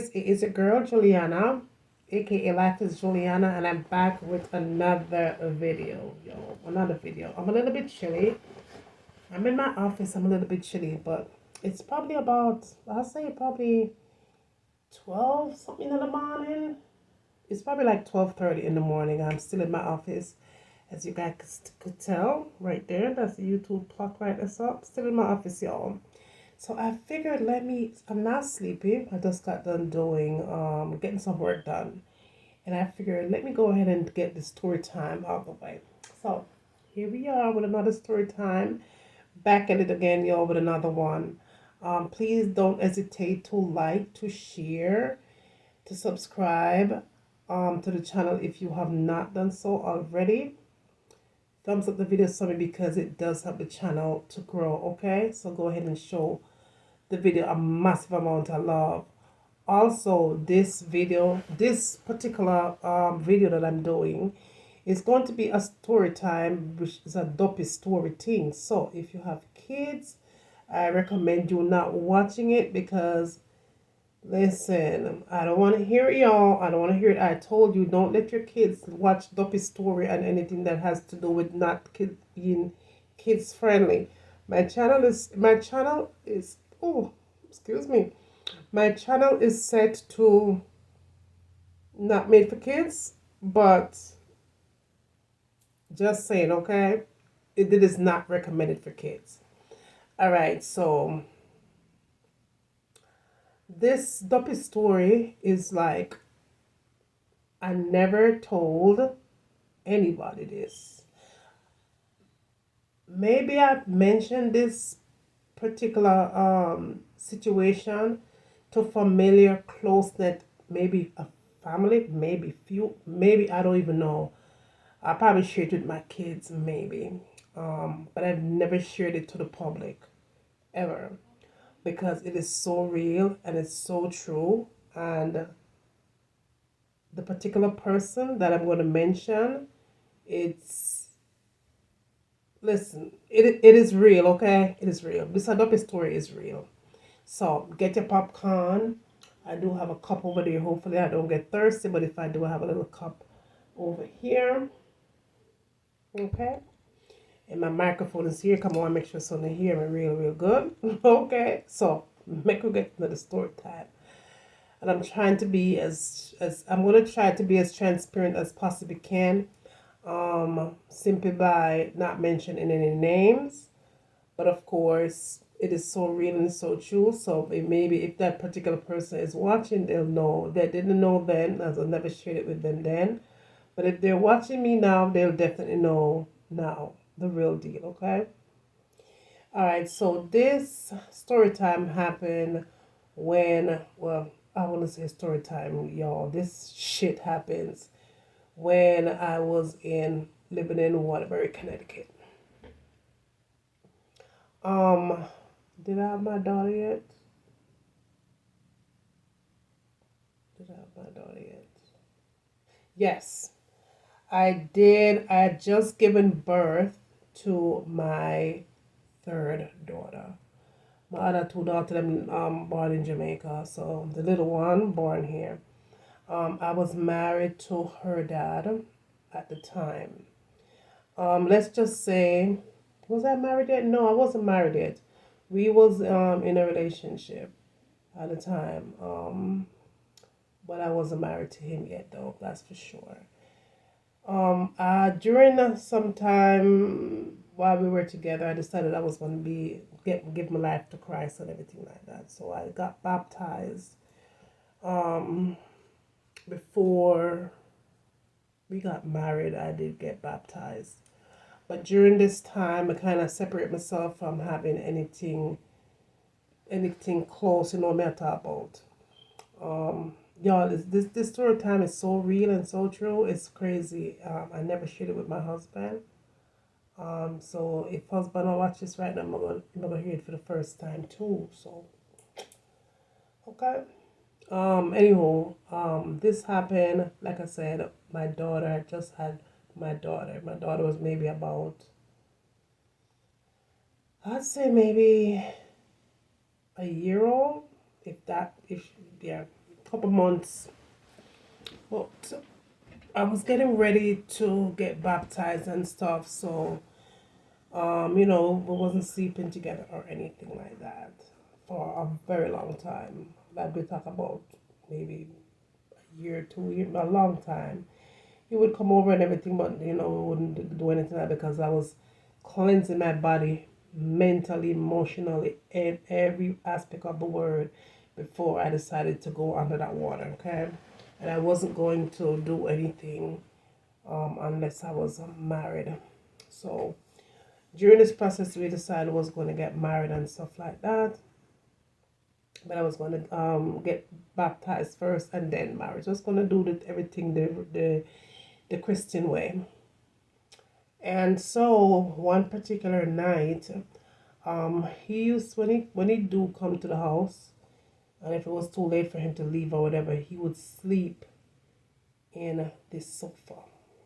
guys, it is a girl Juliana, aka Life is Juliana, and I'm back with another video. Another video. I'm a little bit chilly. I'm in my office. I'm a little bit chilly, but it's probably about, I'll say probably 12 something in the morning. It's probably like 12:30 in the morning. I'm still in my office, as you guys could tell right there. That's the YouTube clock right there. So still in my office, y'all. So I figured I'm not sleepy. I just got done getting some work done. And I figured let me go ahead and get the story time out of the way. So here we are with another story time. Back at it again, y'all, with another one. Please don't hesitate to like, to share, to subscribe to the channel if you have not done so already. Thumbs up the video for me because it does help the channel to grow, okay? So go ahead and show the video a massive amount of love. Also, this particular video that I'm doing is going to be a story time, which is a dopey story thing. So if you have kids, I recommend you not watching it because, listen, I don't want to hear it, y'all. I don't want to hear it. I told you, don't let your kids watch dopey story and anything that has to do with not being kids friendly. My channel is oh, excuse me. My channel is set to not made for kids, but just saying, okay? It is not recommended for kids. All right, so this dopey story is like I never told anybody this. Maybe I've mentioned this particular situation to familiar, close knit, maybe a family, maybe few, maybe I don't even know. I probably shared it with my kids, maybe, but I've never shared it to the public ever because it is so real and it's so true. And the particular person that I'm going to mention, it's listen, it is real, okay? It is real. This Adobe story is real. So get your popcorn. I do have a cup over there. Hopefully I don't get thirsty, but if I do, I have a little cup over here. Okay. And my microphone is here. Come on, make sure someone hear me real good. Okay. So make we get to the story time. And I'm trying to be as I'm gonna try to be as transparent as possibly can. Simply by not mentioning any names. But of course, it is so real and so true. So maybe if that particular person is watching, they'll know. They didn't know then, as I never shared it with them then. But if they're watching me now, they'll definitely know now the real deal, okay? All right, so this story time happened when, well, I want to say story time, y'all. This shit happens when I was living in Waterbury, Connecticut. Um, did I have my daughter yet? Did I have my daughter yet? Yes, I did. I had just given birth to my third daughter. My other two daughters, born in Jamaica. So the little one born here. I was married to her dad at the time. Let's just say, was I married yet? No, I wasn't married yet. We was in a relationship at the time. But I wasn't married to him yet, though. That's for sure. During some time while we were together, I decided I was going to give my life to Christ and everything like that. So I got baptized. Before we got married, I did get baptized. But during this time, I kind of separate myself from having anything close, me I talk about. Y'all, this story time is so real and so true. It's crazy. I never shared it with my husband. So if husband will watch this right now, I'm gonna hear it for the first time too. So okay. Anywho, this happened. Like I said, my daughter I just had my daughter. My daughter was maybe about, I'd say maybe a year old, if yeah, couple months. But I was getting ready to get baptized and stuff, so we wasn't sleeping together or anything like that for a very long time. Like we talk about maybe a year, 2 years, a long time. He would come over and everything, but we wouldn't do anything like that because I was cleansing my body mentally, emotionally, and every aspect of the word before I decided to go under that water. Okay, and I wasn't going to do anything unless I was married. So during this process, we decided I was going to get married and stuff like that. But I was going to get baptized first and then married. So I was going to do everything the Christian way. And so one particular night, he used when he do come to the house, and if it was too late for him to leave or whatever, he would sleep in this sofa.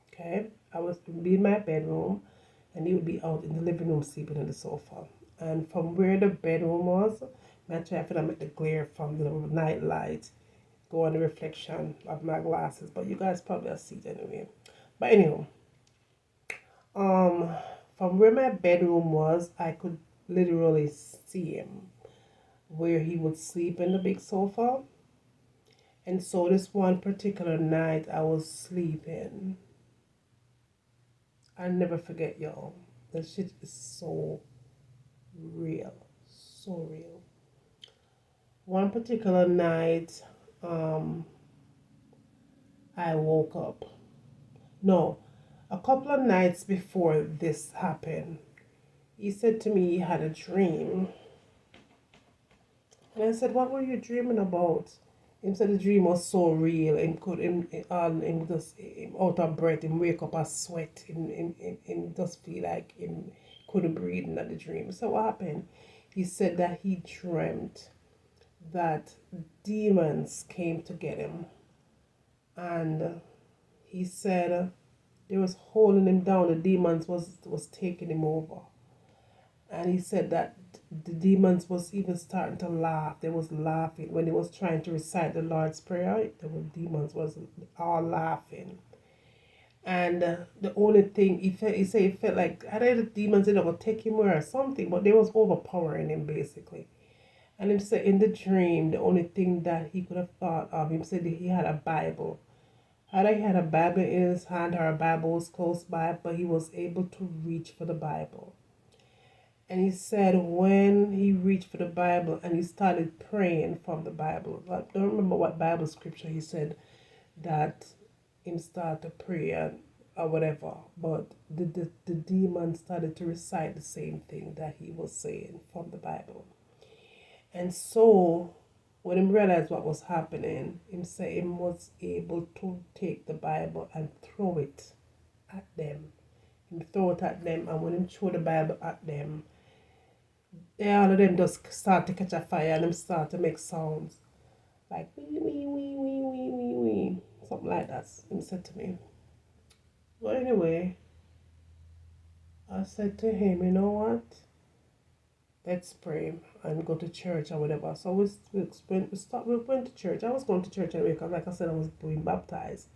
Okay, I was be in my bedroom, and he would be out in the living room sleeping in the sofa. And from where the bedroom was, I try to make the glare from the night light go on the reflection of my glasses. But you guys probably see it anyway. But anyhow, um, from where my bedroom was, I could literally see him where he would sleep in the big sofa. And so this one particular night I was sleeping. I'll never forget, y'all. That shit is so real. So real. One particular night, I woke up. No, a couple of nights before this happened, he said to me he had a dream. And I said, "What were you dreaming about?" He said the dream was so real. Him just him out of breath. Him wake up a sweat. Him just feel like him couldn't breathe in the dream. So what happened? He said that he dreamt that demons came to get him, and he said they was holding him down. The demons was taking him over, and he said that the demons was even starting to laugh. They was laughing when he was trying to recite the Lord's Prayer. The demons was all laughing, and the only thing he said he felt like either the demons did ever take him or something, but they was overpowering him basically. And him said in the dream, the only thing that he could have thought of, him said that he had a Bible. Either he had a Bible in his hand or a Bible was close by, but he was able to reach for the Bible. And he said when he reached for the Bible and he started praying from the Bible, I don't remember what Bible scripture he said that him start to pray or whatever, but the demon started to recite the same thing that he was saying from the Bible. And so when he realized what was happening, him say he was able to take the Bible and throw it at them. Him throw it at them, and when he threw the Bible at them, all of them just start to catch a fire and them start to make sounds like wee wee wee wee wee wee wee, something like that. He said to me. But anyway, I said to him, you know what? Let's pray and go to church or whatever. So we went to church. I was going to church anyway because, like I said, I was being baptized.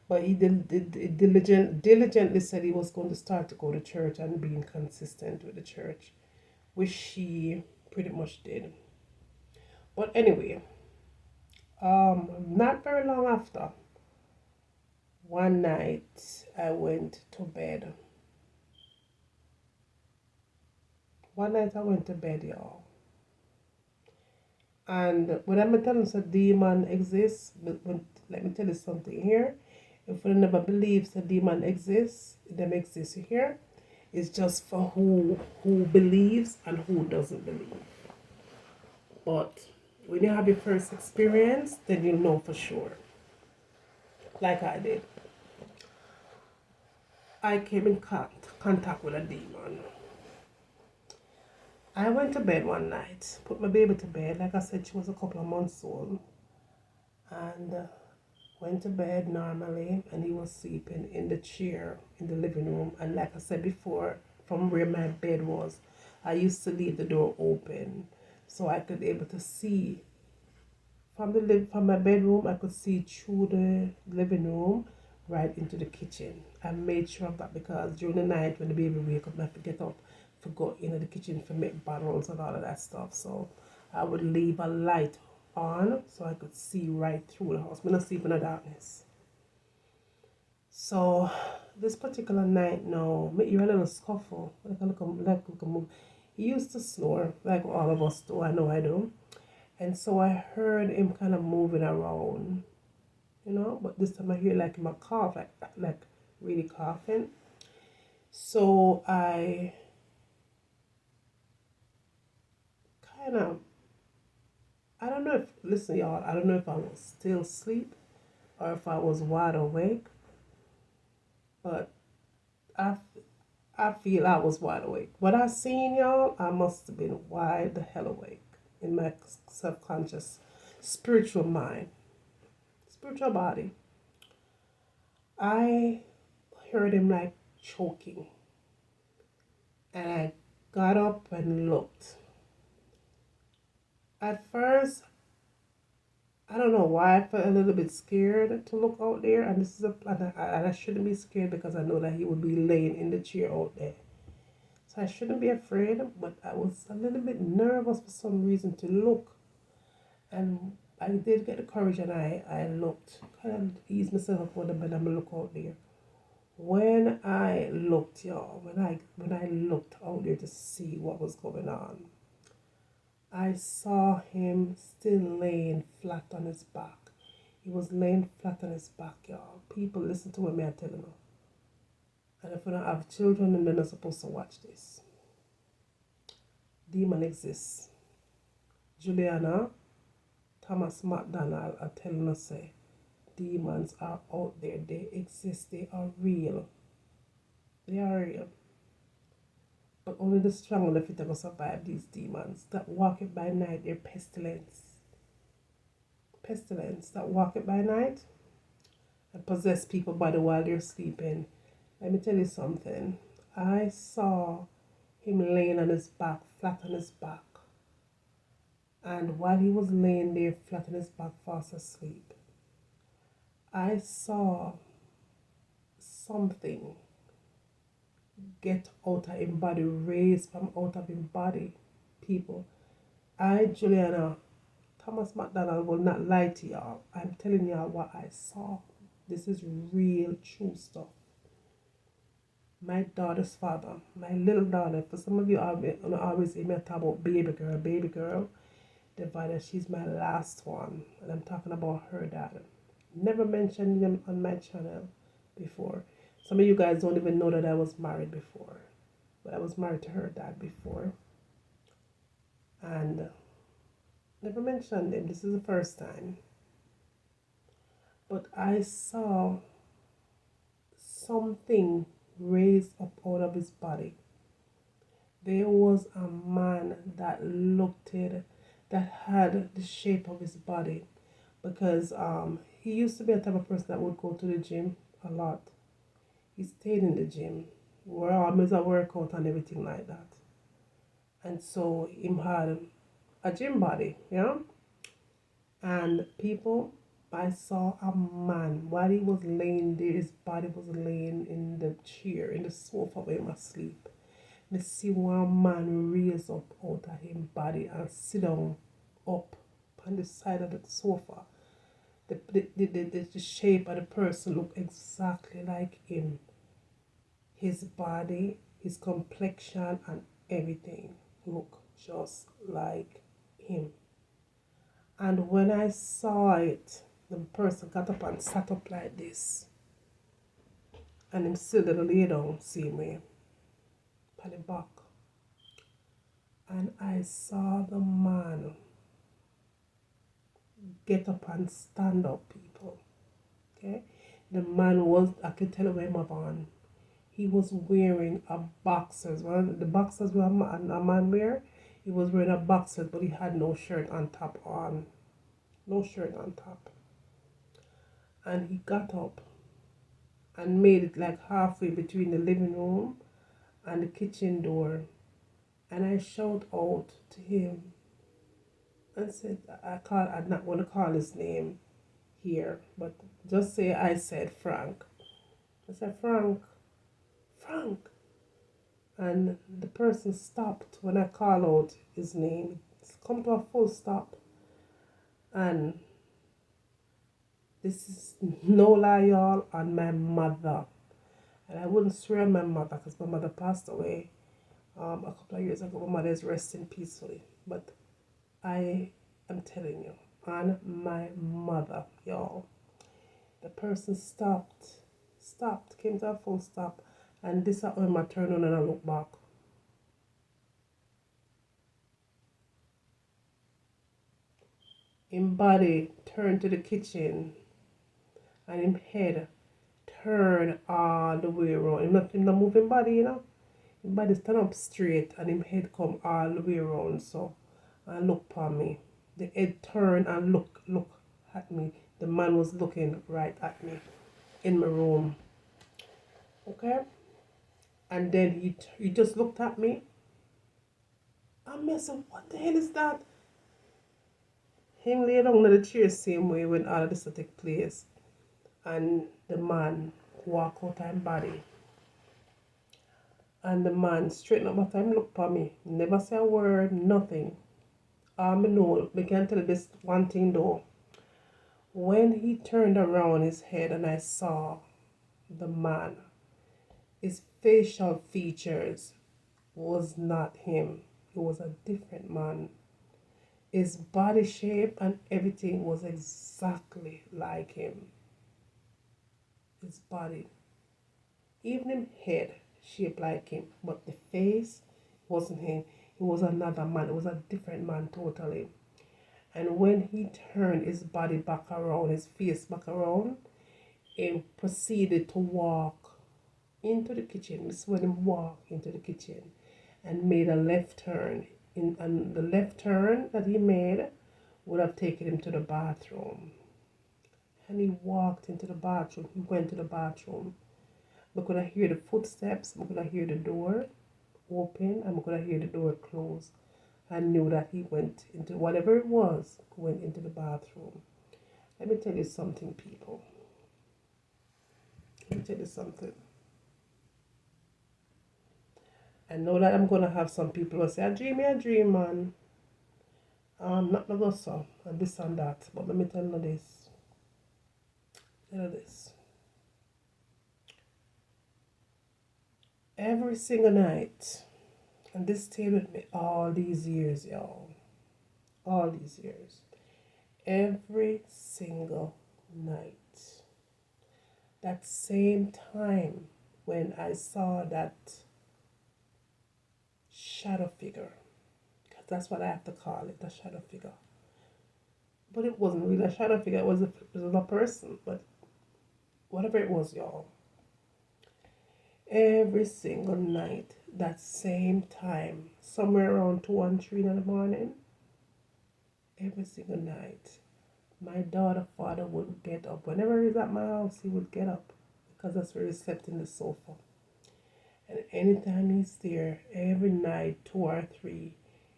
But he diligently said he was going to start to go to church and being consistent with the church, which he pretty much did. But anyway, not very long after, one night I went to bed. One night I went to bed, y'all. And when I'm telling you a demon exists, let me tell you something here. If you never believes a demon exists, them exist here. It's just for who believes and who doesn't believe. But when you have your first experience, then you know for sure. Like I did. I came in contact with a demon. I went to bed one night, put my baby to bed. Like I said, she was a couple of months old. And went to bed normally, and he was sleeping in the chair in the living room. And like I said before, from where my bed was, I used to leave the door open so I could be able to see from my bedroom, I could see through the living room right into the kitchen. I made sure of that because during the night when the baby wake up, I have to get up to go into the kitchen to make bottles and all of that stuff. So I would leave a light on so I could see right through the house. I'm not sleeping in the darkness. So this particular night now, me hear a little scuffle, like a move. He used to snore like all of us do. I know I do. And so I heard him kind of moving around, but this time I hear like him a cough, like really coughing. So kind of, I don't know if, listen, y'all, I don't know if I was still asleep or if I was wide awake, but I, I feel I was wide awake. What I seen, y'all, I must have been wide the hell awake in my subconscious spiritual mind, spiritual body. I heard him like choking, and I got up and looked. At first, I don't know why I felt a little bit scared to look out there, and this is and I shouldn't be scared because I know that he would be laying in the chair out there. So I shouldn't be afraid, but I was a little bit nervous for some reason to look. And I did get the courage and I looked, kind of eased myself up on the bed and look out there. When I looked, y'all, when I looked out there to see what was going on, I saw him still laying flat on his back. He was laying flat on his back, y'all. People, listen to what me I telling you. And if you don't have children, then they're not supposed to watch this. Demon exists. Juliana, Thomas McDonald are telling us, say, demons are out there. They exist. They are real. They are real. But only the strong and the fit will survive these demons that walk it by night. They're pestilence. Pestilence that walk it by night and possess people body while they're sleeping. Let me tell you something. I saw him laying on his back, flat on his back. And while he was laying there flat on his back, fast asleep, I saw something get out of his body, raise from out of his body. People, Juliana, Thomas McDonald will not lie to y'all. I'm telling y'all what I saw. This is real, true stuff. My daughter's father, my little daughter, for some of you always hear me talk about baby girl. Divided, she's my last one, and I'm talking about her dad. Never mentioned him on my channel before. Some of you guys don't even know that I was married before, but I was married to her dad before, and never mentioned him. This is the first time. But I saw something raise up out of his body. There was a man that looked it, that had the shape of his body, because he used to be a type of person that would go to the gym a lot. He stayed in the gym, where always a workout and everything like that. And so him had a gym body, And people, I saw a man while he was laying there, his body was laying in the chair, in the sofa where he was asleep. Me see one man raise up out of his body and sit down up on the side of the sofa. The shape of the person looked exactly like him. His body, his complexion, and everything looked just like him. And when I saw it, the person got up and sat up like this. And him still did lay down, same way, on the back. And I saw the man get up and stand up, people. Okay? The man was, I can tell you where him on. He was wearing a boxers. Well, the boxers were a man wear. He was wearing a boxers, but he had no shirt on top on. No shirt on top. And he got up and made it like halfway between the living room and the kitchen door. And I shout out to him. and said, I'm not going to call his name here, but just say I said Frank. I said, Frank, Frank. And the person stopped when I called out his name. It's come to a full stop. And this is no lie, y'all, on my mother. And I wouldn't swear on my mother because my mother passed away a couple of years ago. My mother is resting peacefully. But I am telling you, on my mother, y'all, the person stopped, came to a full stop. And this is when I turned on and I look back. Him body turned to the kitchen and him head turn all the way around. Him not moving body, you know. Him body stand up straight and him head come all the way around so and look for me. The head turn and look at me. The man was looking right at me in my room. Okay? And then he just looked at me. And I said, what the hell is that? Him lay down on the chair same way when all of this take place. And the man walk out of his body. And the man straighten up my time look for me. Never say a word, nothing. I know, I can tell you this one thing though. When he turned around his head and I saw the man, his facial features was not him. It was a different man. His body shape and everything was exactly like him. His body, even his head shaped like him, but the face wasn't him. It was another man. It was a different man totally. And when he turned his body back around, his face back around, he proceeded to walk into the kitchen. This is when he walked into the kitchen and made a left turn. And the left turn that he made would have taken him to the bathroom. And he walked into the bathroom. He went to the bathroom. I could hear the footsteps. I could hear the door open. And I could hear the door close. I knew that he went into whatever it was, went into the bathroom. Let me tell you something, people. Let me tell you something. I know that I'm gonna have some people who say, I dream, man. Not no so, and this and that. But let me tell you this. Tell you this. Every single night, and this stayed with me all these years, y'all. All these years. Every single night. That same time when I saw that shadow figure, because that's what I have to call it, a shadow figure. But it wasn't really a shadow figure, it was a person, but whatever it was, y'all. Every single night, that same time, somewhere around 2 and 3 in the morning, every single night, my daughter father would get up. Whenever he's at my house, he would get up because that's where he slept in the sofa. And anytime he's there, every night, 2 or 3,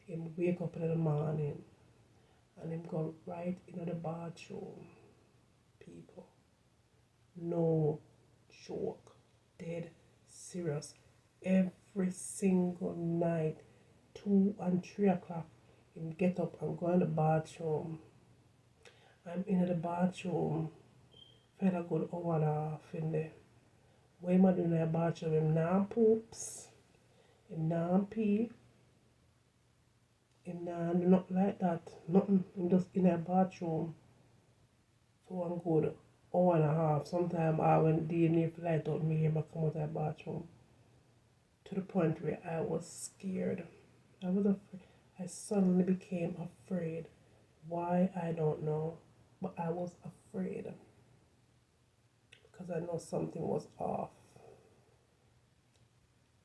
him wake up in the morning and him go right into the bathroom. People. No joke. Dead serious. Every single night, 2 and 3 o'clock, him get up and go in the bathroom. I'm in the bathroom for a good hour and a half in there. What am I doing in the bathroom? Him nah poops. Him nah pee. Him nah do nothing like that. Nothing. Him just in the bathroom for one good hour and a half. Sometimes I went DNA if light out me him come out of the bathroom. To the point where I was scared. I was afraid. I suddenly became afraid. Why I don't know. But I was afraid. Because I know something was off.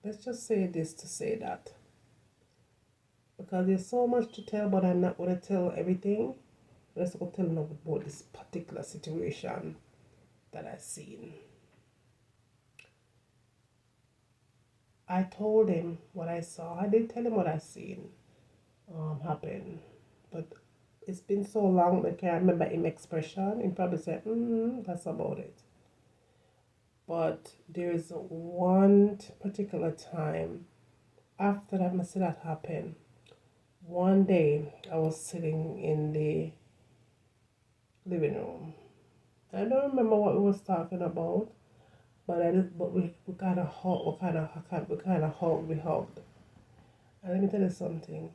Let's just say this to say that. Because there's so much to tell, but I'm not going to tell everything. Let's go tell them about this particular situation that I seen. I told him what I saw. I did tell him what I seen happen. But It's been so long, I can't remember him expression. He probably said, that's about it. But there's one particular time after that, must say that happened. One day, I was sitting in the living room. I don't remember what we was talking about, but we kind of hugged, we hugged. And let me tell you something.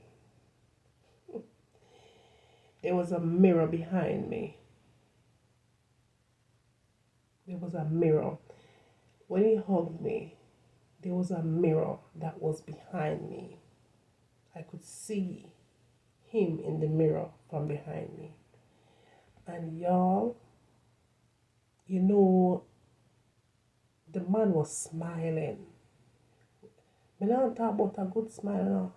There was a mirror behind me. There was a mirror. When he hugged me, there was a mirror that was behind me. I could see him in the mirror from behind me. And y'all, you know, the man was smiling. When I don't talk about a good smile, no.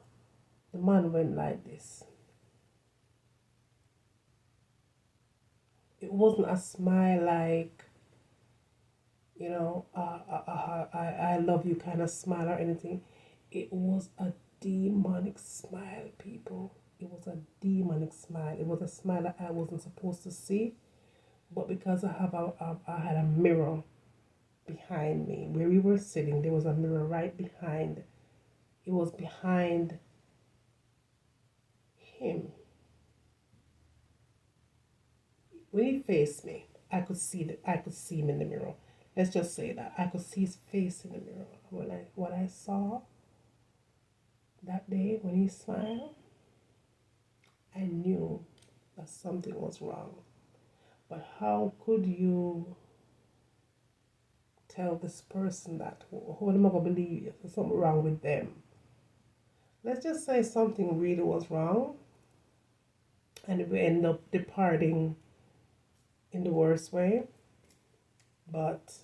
The man went like this. It wasn't a smile like, I love you kind of smile or anything. It was a demonic smile, people. It was a demonic smile. It was a smile that I wasn't supposed to see, but because I had a mirror behind me where we were sitting, there was a mirror right behind. It was behind him. When he faced me, I could see him in the mirror. Let's just say that I could see his face in the mirror. What I saw that day when he smiled, I knew that something was wrong. But how could you tell this person that? Who am I gonna believe? There's something wrong with them. Let's just say something really was wrong, and we end up departing in the worst way. But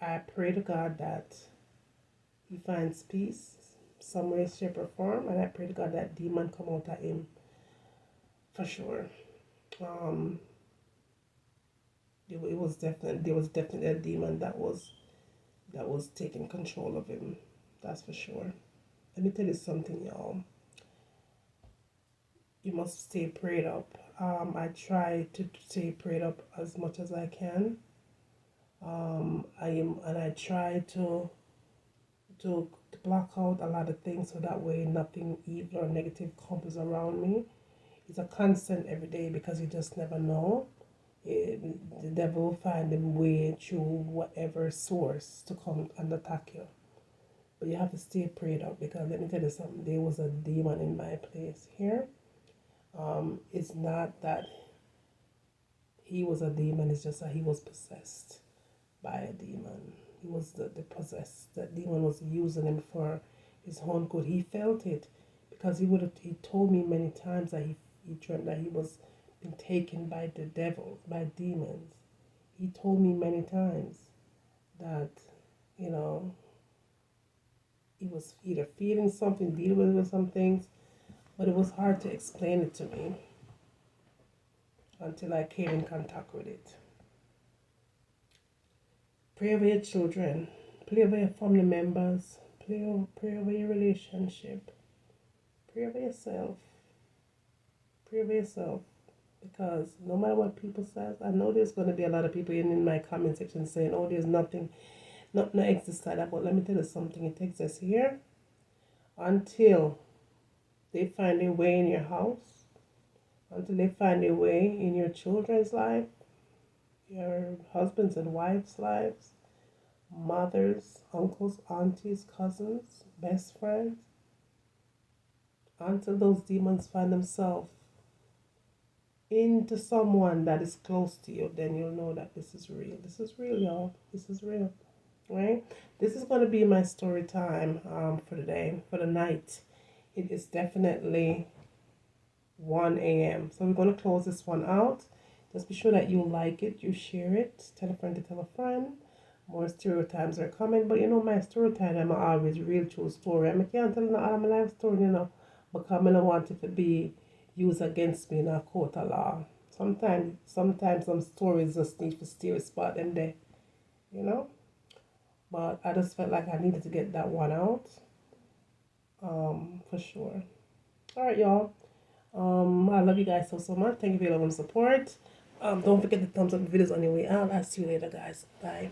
I pray to God that he finds peace some way, shape, or form, and I pray to God that demon come out of him for sure. Um, it was definitely there was definitely a demon that was taking control of him. That's for sure. Let me tell you something, y'all. You must stay prayed up. I try to stay prayed up as much as I can. I try to block out a lot of things so that way nothing evil or negative comes around me. It's a constant every day because you just never know. The devil will find a way through whatever source to come and attack you. But you have to stay prayed up because let me tell you something. There was a demon in my place here. It's not that he was a demon. It's just that he was possessed by a demon. He was the possessed. That demon was using him for his own good. He felt it because he told me many times that he dreamt that he was been taken by the devil, by demons. He told me many times that, you know, he was either feeling something, dealing with some things, but it was hard to explain it to me until I came in contact with it. Pray over your children, pray over your family members, pray over your relationship, pray over yourself, pray over yourself. Because no matter what people say, I know there's going to be a lot of people in my comment section saying, oh, there's nothing, no exists like that. But let me tell you something, it exists here until they find a way in your house, until they find a way in your children's life, your husbands and wives' lives, mothers, uncles, aunties, cousins, best friends, until those demons find themselves into someone that is close to you, then you'll know that this is real. This is real, y'all. This is real, right? This is going to be my story time for the day, for the night. It is definitely 1 a.m. So we're going to close this one out. Just be sure that you like it, you share it, tell a friend to tell a friend. More story times are coming, but you know my story time, I'm always real true story. I can't tell all my life story, because I don't want it to be used against me in a court of law. Sometimes some stories just need to stay a spot them there, you know. But I just felt like I needed to get that one out, for sure. All right, y'all. I love you guys so much. Thank you for your love and support. Don't forget to thumbs up the videos on your way out. I'll see you later, guys. Bye.